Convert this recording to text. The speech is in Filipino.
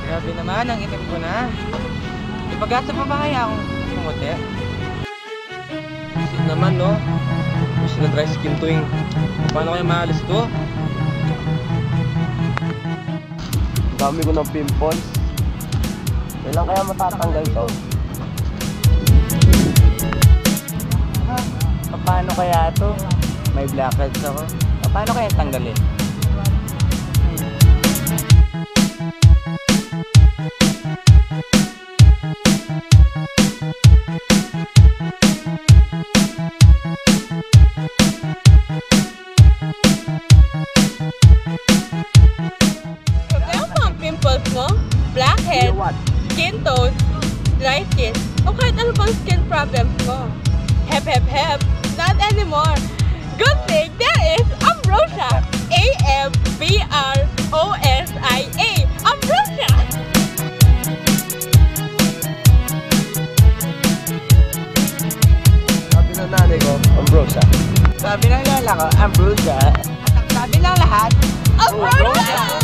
Grabe naman, ang itim ko na. Ipagasa pa ba kaya akong pumuti? Isip naman, no? Gusto na dry skin to yung... Paano kaya maalis to? Dami ko ng pimples. Kailan kaya matatanggal to? Paano kaya to? May blackheads ako. Paano kaya tanggalin? Problema pa ang pimples mo? Blackhead, skin tone, dry skin, o kahit ano pang skin problems mo. Hep, not anymore. Good thing there is Ambrosia. A-M-B-R-O-S-I-A. Ambrosia. Sabi ng nanay ko, Ambrosia. Sabi ng lala ko, Ambrosia. At ang sabi ng lahat, Ambrosia!